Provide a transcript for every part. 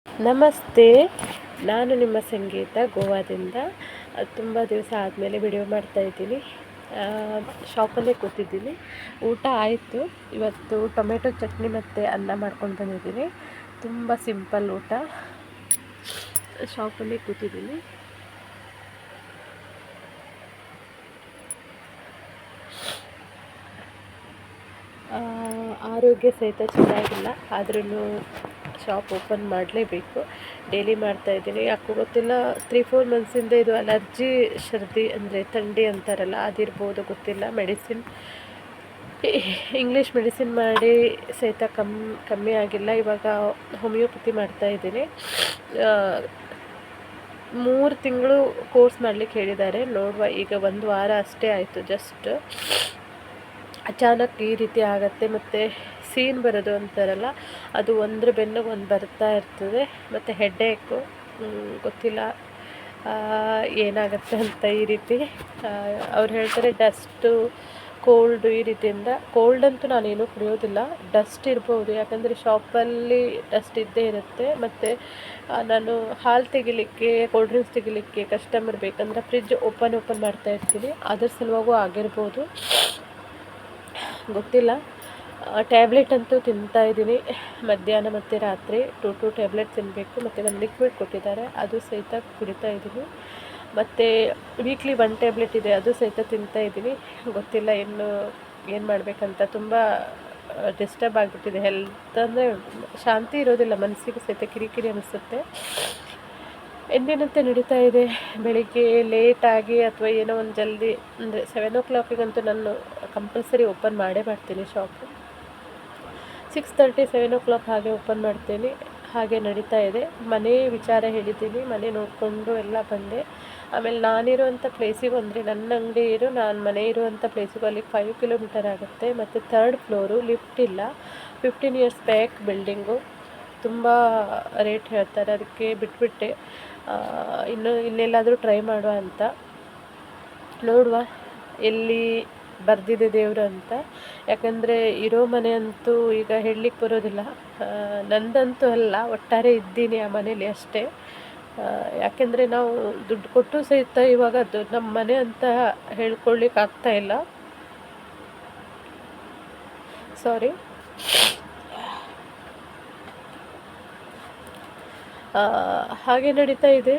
ನಮಸ್ತೆ, ನಾನು ನಿಮ್ಮ ಸಂಗೀತ ಗೋವಾದಿಂದ. ತುಂಬ ದಿವಸ ಆದಮೇಲೆ ವಿಡಿಯೋ ಮಾಡ್ತಾಯಿದ್ದೀನಿ. ಶಾಪಲ್ಲೇ ಕೂತಿದ್ದೀನಿ. ಊಟ ಆಯಿತು. ಇವತ್ತು ಟೊಮೆಟೊ ಚಟ್ನಿ ಮತ್ತು ಅನ್ನ ಮಾಡ್ಕೊಂಡು ಬಂದಿದ್ದೀನಿ. ತುಂಬ ಸಿಂಪಲ್ ಊಟ. ಶಾಪಲ್ಲೇ ಕೂತಿದ್ದೀನಿ. ಆರೋಗ್ಯ ಸಹಿತ ಚೆನ್ನಾಗಿಲ್ಲ, ಆದ್ರೂ ಶಾಪ್ ಓಪನ್ ಮಾಡಲೇಬೇಕು. ಡೈಲಿ ಮಾಡ್ತಾಯಿದ್ದೀನಿ. ಯಾಕೋ ಗೊತ್ತಿಲ್ಲ, 3-4 ಮಂತ್ಸಿಂದ ಇದು ಅಲರ್ಜಿ, ಸರ್ದಿ ಅಂದರೆ ಥಂಡಿ ಅಂತಾರಲ್ಲ, ಅದಿರ್ಬೋದು, ಗೊತ್ತಿಲ್ಲ. ಇಂಗ್ಲೀಷ್ ಮೆಡಿಸಿನ್ ಮಾಡಿ ಸಹಿತ ಕಮ್ಮಿ ಆಗಿಲ್ಲ. ಇವಾಗ ಹೋಮಿಯೋಪತಿ ಮಾಡ್ತಾಯಿದ್ದೀನಿ. 3 ತಿಂಗಳು ಕೋರ್ಸ್ ಮಾಡಲಿಕ್ಕೆ ಹೇಳಿದ್ದಾರೆ. ನೋಡುವ. ಈಗ 1 ವಾರ ಅಷ್ಟೇ ಆಯಿತು. ಜಸ್ಟ್ ಅಚಾನಕ್ ಈ ರೀತಿ ಆಗುತ್ತೆ. ಮತ್ತು ಸೀನ್ ಬರೋದು ಅಂತಾರಲ್ಲ, ಅದು ಒಂದ್ರ ಬೆನ್ನಿಗೆ ಒಂದು ಬರ್ತಾ ಇರ್ತದೆ. ಮತ್ತು ಹೆಡ್ಡೇಕು, ಗೊತ್ತಿಲ್ಲ ಏನಾಗುತ್ತೆ ಅಂತ. ಈ ರೀತಿ ಅವ್ರು ಹೇಳ್ತಾರೆ ಡಸ್ಟು, ಕೋಲ್ಡು, ಈ ರೀತಿಯಿಂದ. ಕೋಲ್ಡ್ ಅಂತೂ ನಾನೇನು ಕುಡಿಯೋದಿಲ್ಲ. ಡಸ್ಟ್ ಇರ್ಬೋದು, ಯಾಕಂದರೆ ಶಾಪಲ್ಲಿ ಡಸ್ಟ್ ಇದ್ದೇ ಇರುತ್ತೆ. ಮತ್ತು ನಾನು ಹಾಲು ತೆಗಿಲಿಕ್ಕೆ, ಕೋಲ್ಡ್ ಡ್ರಿಂಕ್ಸ್ ತೆಗಿಲಿಕ್ಕೆ ಕಸ್ಟಮರ್ ಬೇಕಂದ್ರೆ ಫ್ರಿಜ್ ಓಪನ್ ಮಾಡ್ತಾ ಇರ್ತೀನಿ. ಅದ್ರ ಸಲುವಾಗೂ ಆಗಿರ್ಬೋದು, ಗೊತ್ತಿಲ್ಲ. ಟ್ಯಾಬ್ಲೆಟ್ ಅಂತೂ ತಿಂತಾಯಿದ್ದೀನಿ. ಮಧ್ಯಾಹ್ನ ಮತ್ತು ರಾತ್ರಿ 2 ಟ್ಯಾಬ್ಲೆಟ್ ತಿನ್ನಬೇಕು. ಮತ್ತು ಒಂದು ಲಿಕ್ವಿಡ್ ಕೊಟ್ಟಿದ್ದಾರೆ, ಅದು ಸಹಿತ ಕುಡಿತಾ ಇದ್ದೀನಿ. ಮತ್ತು ವೀಕ್ಲಿ 1 ಟ್ಯಾಬ್ಲೆಟ್ ಇದೆ, ಅದು ಸಹಿತ ತಿಂತಾಯಿದ್ದೀನಿ. ಗೊತ್ತಿಲ್ಲ ಏನು ಮಾಡಬೇಕಂತ. ತುಂಬ ಡಿಸ್ಟರ್ಬ್ ಆಗಿಬಿಟ್ಟಿದೆ. ಹೆಲ್ತ್ ಅಂದರೆ ಶಾಂತಿ ಇರೋದಿಲ್ಲ, ಮನಸ್ಸಿಗೆ ಸಹಿತ ಕಿರಿಕಿರಿ ಅನಿಸುತ್ತೆ. ಎಂದಿನಂತೆ ನಡೀತಾ ಇದೆ. ಬೆಳಿಗ್ಗೆ ಲೇಟಾಗಿ ಅಥವಾ ಏನೋ ಒಂದು ಜಲ್ದಿ ಅಂದರೆ 7 o'clockಗಂತೂ ನಾನು ಕಂಪಲ್ಸರಿ ಓಪನ್ ಮಾಡೇ ಮಾಡ್ತೀನಿ ಶಾಪು. 6:30 7 o'clock ಹಾಗೆ ಓಪನ್ ಮಾಡ್ತೀನಿ. ಹಾಗೆ ನಡೀತಾ ಇದೆ. ಮನೆ ವಿಚಾರ ಹೇಳಿದ್ದೀನಿ. ಮನೆ ನೋಡಿಕೊಂಡು ಎಲ್ಲ ಬಂದೆ. ಆಮೇಲೆ ನಾನಿರುವಂಥ ಪ್ಲೇಸಿಗೂ, ಅಂದರೆ ನನ್ನ ಅಂಗಡಿ ನಾನು ಮನೆ ಇರುವಂಥ ಪ್ಲೇಸಿಗೂ ಅಲ್ಲಿ 5 ಕಿಲೋಮೀಟರ್ ಆಗುತ್ತೆ. ಮತ್ತು 3rd ಫ್ಲೋರು, ಲಿಫ್ಟ್ ಇಲ್ಲ. 15 years ಬ್ಯಾಕ್ ಬಿಲ್ಡಿಂಗು. ತುಂಬ ರೇಟ್ ಹೇಳ್ತಾರೆ, ಅದಕ್ಕೆ ಬಿಟ್ಬಿಟ್ಟೆ. ಇನ್ನೆಲ್ಲಾದರೂ ಟ್ರೈ ಮಾಡುವ ಅಂತ. ನೋಡುವ ಎಲ್ಲಿ ಬರೆದಿದೆ ದೇವರು ಅಂತ. ಯಾಕಂದರೆ ಇರೋ ಮನೆ ಅಂತೂ ಈಗ ಹೇಳಲಿಕ್ಕೆ ಬರೋದಿಲ್ಲ. ನಂದಂತೂ ಅಲ್ಲ, ಒಟ್ಟಾರೆ ಇದ್ದೀನಿ ಆ ಮನೇಲಿ ಅಷ್ಟೇ. ಯಾಕೆಂದರೆ ನಾವು ದುಡ್ಡು ಕೊಟ್ಟು ಸಹಿತ ಇವಾಗ ಅದು ನಮ್ಮ ಮನೆ ಅಂತ ಹೇಳ್ಕೊಳ್ಳಿಕ್ಕೆ ಆಗ್ತಾಯಿಲ್ಲ. ಸಾರಿ. ಹಾಗೆ ನಡೀತಾ ಇದೆ.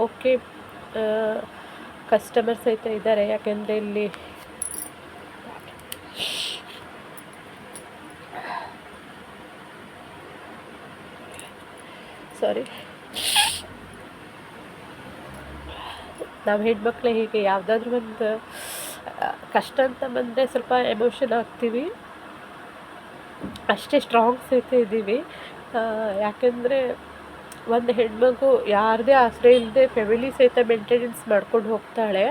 ಓಕೆ, ಕಸ್ಟಮರ್ ಸಹಿತ ಇದ್ದಾರೆ. ಯಾಕೆಂದರೆ ಇಲ್ಲಿ ನಾವು ಹೆಣ್ಮಕ್ಳು ಹೀಗೆ ಯಾವುದಾದ್ರೂ ಒಂದು ಕಷ್ಟ ಅಂತ ಬಂದರೆ ಸ್ವಲ್ಪ ಎಮೋಷನ್ ಆಗ್ತೀವಿ. ಅಷ್ಟೇ ಸ್ಟ್ರಾಂಗ್ ಸಹಿತ ಇದ್ದೀವಿ. ಯಾಕೆಂದರೆ ಒಂದು ಹೆಣ್ಮಗು ಯಾರದೇ ಆಶ್ರಯ ಇಲ್ಲದೆ ಫ್ಯಾಮಿಲಿ ಸಹಿತ ಮೇಂಟೆನೆನ್ಸ್ ಮಾಡ್ಕೊಂಡು ಹೋಗ್ತಾಳೆ.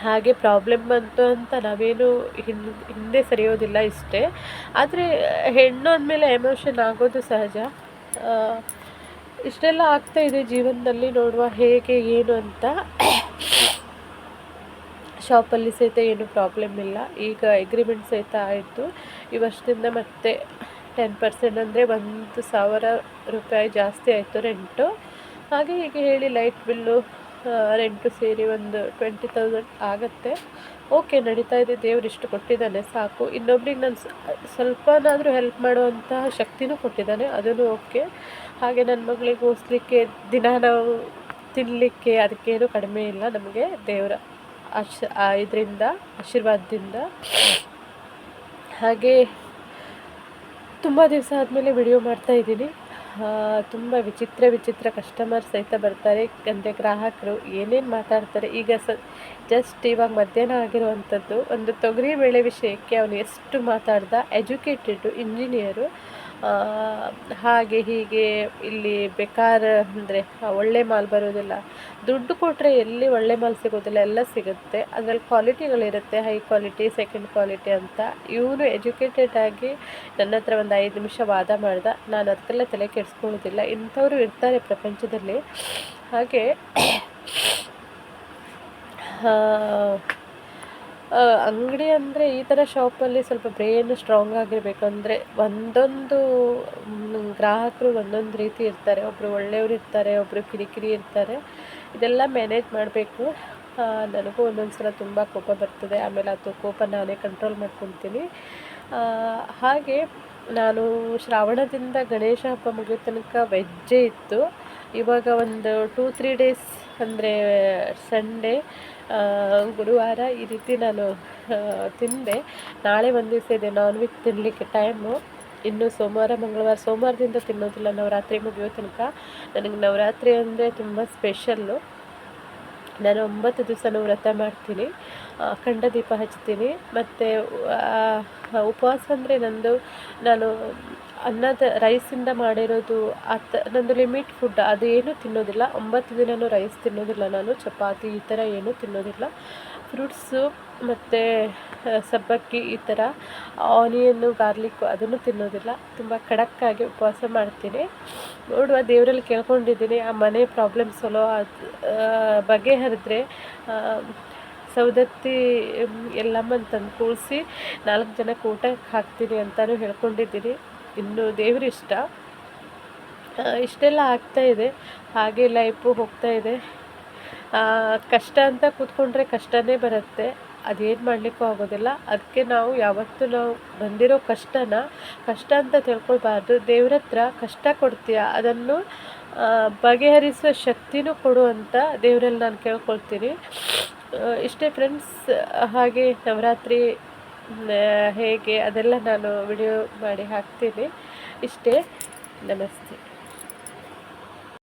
ಹಾಗೆ ಪ್ರಾಬ್ಲಮ್ ಬಂತು ಅಂತ ನಾವೇನು ಹಿಂದೆ ಸರಿಯೋದಿಲ್ಲ ಇಷ್ಟೇ. ಆದರೆ ಹೆಣ್ಣು ಅಂದಮೇಲೆ ಎಮೋಷನ್ ಆಗೋದು ಸಹಜ. ಇಷ್ಟೆಲ್ಲ ಆಗ್ತಾಯಿದೆ ಜೀವನದಲ್ಲಿ. ನೋಡುವ ಹೇಗೆ ಏನು ಅಂತ. ಶಾಪಲ್ಲಿ ಸಹಿತ ಏನು ಪ್ರಾಬ್ಲಮ್ ಇಲ್ಲ. ಈಗ ಅಗ್ರಿಮೆಂಟ್ ಸಹಿತ ಆಯಿತು. ಈ ವರ್ಷದಿಂದ ಮತ್ತೆ 10% ಅಂದರೆ 1,000 ರೂಪಾಯಿ ಜಾಸ್ತಿ ಆಯಿತು ರೆಂಟು. ಹಾಗೆ ಹೀಗೆ ಹೇಳಿ ಲೈಟ್ ಬಿಲ್ಲು, ರೆಂಟು ಸೇರಿ ಒಂದು 20,000 ಆಗುತ್ತೆ. ಓಕೆ, ನಡೀತಾ ಇದೆ. ದೇವ್ರು ಇಷ್ಟು ಕೊಟ್ಟಿದ್ದಾನೆ, ಸಾಕು. ಇನ್ನೊಬ್ರಿಗೆ ನಾನು ಸ್ವಲ್ಪನಾದರೂ ಹೆಲ್ಪ್ ಮಾಡುವಂತಹ ಶಕ್ತಿನೂ ಕೊಟ್ಟಿದ್ದಾನೆ, ಅದೂ ಓಕೆ. ಹಾಗೆ ನನ್ನ ಮಗಳಿಗೆ ಓದಿಸ್ಲಿಕ್ಕೆ, ದಿನ ನಾವು ತಿನ್ನಲಿಕ್ಕೆ, ಅದಕ್ಕೇನು ಕಡಿಮೆ ಇಲ್ಲ ನಮಗೆ ದೇವರ ಇದರಿಂದ, ಆಶೀರ್ವಾದದಿಂದ. ಹಾಗೆ ತುಂಬ ದಿವಸ ಆದಮೇಲೆ ವಿಡಿಯೋ ಮಾಡ್ತಾಯಿದ್ದೀನಿ. ತುಂಬ ವಿಚಿತ್ರ ಕಸ್ಟಮರ್ ಸಹಿತ ಬರ್ತಾರೆ. ಅಂದರೆ ಗ್ರಾಹಕರು ಏನೇನು ಮಾತಾಡ್ತಾರೆ. ಈಗ ಜಸ್ಟ್ ಇವಾಗ ಮಧ್ಯಾಹ್ನ ಆಗಿರುವಂಥದ್ದು ಒಂದು ತೊಗರಿಬೇಳೆ ವಿಷಯಕ್ಕೆ ಅವನು ಎಷ್ಟು ಮಾತಾಡ್ದ. Educated, engineer. ಹಾಗೆ ಹೀಗೆ ಇಲ್ಲಿ ಬೇಕಾದ್ರೆ ಅಂದರೆ ಒಳ್ಳೆ ಮಾಲ್ ಬರೋದಿಲ್ಲ. ದುಡ್ಡು ಕೊಟ್ಟರೆ ಎಲ್ಲಿ ಒಳ್ಳೆ ಮಾಲ್ ಸಿಗೋದಿಲ್ಲ, ಎಲ್ಲ ಸಿಗುತ್ತೆ. ಅದರಲ್ಲಿ ಕ್ವಾಲಿಟಿಗಳಿರುತ್ತೆ, ಹೈ ಕ್ವಾಲಿಟಿ, ಸೆಕೆಂಡ್ ಕ್ವಾಲಿಟಿ ಅಂತ. ಇವನು ಎಜುಕೇಟೆಡ್ ಆಗಿ ನನ್ನ ಹತ್ರ ಒಂದು 5 ನಿಮಿಷ ವಾದ ಮಾಡ್ದ. ನಾನು ಅದಕ್ಕೆಲ್ಲ ತಲೆ ಕೆಡಿಸ್ಕೊಳ್ಳೋದಿಲ್ಲ. ಇಂಥವರು ಇರ್ತಾರೆ ಪ್ರಪಂಚದಲ್ಲಿ. ಹಾಗೆ ಅಂಗಡಿ ಅಂದರೆ ಈ ಥರ ಶಾಪಲ್ಲಿ ಸ್ವಲ್ಪ ಬ್ರೈನ್ ಸ್ಟ್ರಾಂಗ್ ಆಗಿರಬೇಕು. ಅಂದರೆ ಒಂದೊಂದು ಗ್ರಾಹಕರು ಒಂದೊಂದು ರೀತಿ ಇರ್ತಾರೆ. ಒಬ್ಬರು ಒಳ್ಳೆಯವರು ಇರ್ತಾರೆ, ಒಬ್ಬರು ಕಿರಿಕಿರಿ ಇರ್ತಾರೆ. ಇದೆಲ್ಲ ಮ್ಯಾನೇಜ್ ಮಾಡಬೇಕು. ನನಗೂ ಒಂದೊಂದು ಸಲ ತುಂಬ ಕೋಪ ಬರ್ತದೆ. ಆಮೇಲೆ ಅದು ಕೋಪ ನಾನೇ ಕಂಟ್ರೋಲ್ ಮಾಡ್ಕೊತೀನಿ. ಹಾಗೆ ನಾನು ಶ್ರಾವಣದಿಂದ ಗಣೇಶ ಹಬ್ಬ ಮುಗಿಯೋ ತನಕ ವೆಜ್ಜೇ ಇತ್ತು. ಇವಾಗ ಒಂದು 2-3 ಡೇಸ್ ಅಂದರೆ ಸಂಡೇ, ಗುರುವಾರ ಈ ರೀತಿ ನಾನು ತಿಂದೆ. ನಾಳೆ ಒಂದು ದಿವಸ ಇದೆ ನಾನ್ ವೆಜ್ ತಿನ್ನಲಿಕ್ಕೆ ಟೈಮು. ಇನ್ನು ಸೋಮವಾರ, ಮಂಗಳವಾರ, ಸೋಮವಾರದಿಂದ ತಿನ್ನೋದಿಲ್ಲ ನವರಾತ್ರಿ ಮುಗಿಯೋ ತನಕ. ನನಗೆ ನವರಾತ್ರಿ ಅಂದರೆ ತುಂಬ ಸ್ಪೆಷಲ್ಲು. ನಾನು 9 ದಿವಸನೂ ವ್ರತ ಮಾಡ್ತೀನಿ, ಅಖಂಡ ದೀಪ ಹಚ್ತೀನಿ. ಮತ್ತು ಉಪವಾಸ ಅಂದರೆ ನಾನು ರೈಸಿಂದ ಮಾಡಿರೋದು ನಂದು ಲಿಮಿಟ್ ಫುಡ್, ಅದೇನು ತಿನ್ನೋದಿಲ್ಲ. 9 ದಿನವೂ ರೈಸ್ ತಿನ್ನೋದಿಲ್ಲ ನಾನು, ಚಪಾತಿ ಈ ಥರ ಏನೂ ತಿನ್ನೋದಿಲ್ಲ. ಫ್ರೂಟ್ಸು ಮತ್ತು ಸಬ್ಬಕ್ಕಿ ಈ ಥರ, ಆನಿಯನ್ನು, ಗಾರ್ಲಿಕ್ಕು ಅದನ್ನು ತಿನ್ನೋದಿಲ್ಲ. ತುಂಬ ಖಡಕ್ಕಾಗಿ ಉಪವಾಸ ಮಾಡ್ತೀನಿ. ನೋಡುವ, ದೇವರಲ್ಲಿ ಕೇಳ್ಕೊಂಡಿದ್ದೀನಿ ಆ ಮನೆ ಪ್ರಾಬ್ಲಮ್ ಬಗೆಹರಿದ್ರೆ ಸೌದತ್ತಿ ಎಲ್ಲಮ್ಮನ ತಂದು ಕೂರಿಸಿ 4 ಜನಕ್ಕೆ ಊಟಕ್ಕೆ ಹಾಕ್ತೀನಿ ಅಂತಲೂ ಹೇಳ್ಕೊಂಡಿದ್ದೀನಿ. ಇನ್ನು ದೇವರಿಷ್ಟ. ಇಷ್ಟೆಲ್ಲ ಆಗ್ತಾಯಿದೆ, ಹಾಗೆ ಲೈಫು ಹೋಗ್ತಾಯಿದೆ. ಕಷ್ಟ ಅಂತ ಕೂತ್ಕೊಂಡ್ರೆ ಕಷ್ಟನೇ ಬರುತ್ತೆ, ಅದೇನು ಮಾಡಲಿಕ್ಕೂ ಆಗೋದಿಲ್ಲ. ಅದಕ್ಕೆ ನಾವು ಯಾವತ್ತೂ ನಾವು ಬಂದಿರೋ ಕಷ್ಟ ಅಂತ ತಿಳ್ಕೊಳ್ಬಾರ್ದು. ದೇವ್ರ ಹತ್ರ ಕಷ್ಟ ಕೊಡ್ತೀಯ, ಅದನ್ನು ಬಗೆಹರಿಸುವ ಶಕ್ತಿನೂ ಕೊಡು ಅಂತ ದೇವರಲ್ಲಿ ನಾನು ಕೇಳ್ಕೊಳ್ತೀನಿ. ಇಷ್ಟೇ ಫ್ರೆಂಡ್ಸ್. ಹಾಗೆ ನವರಾತ್ರಿ ಹೇಗೆ ಅದೆಲ್ಲ ನಾನು ವಿಡಿಯೋ ಮಾಡಿ ಹಾಕ್ತೀನಿ. ಇಷ್ಟೇ. ನಮಸ್ತೆ.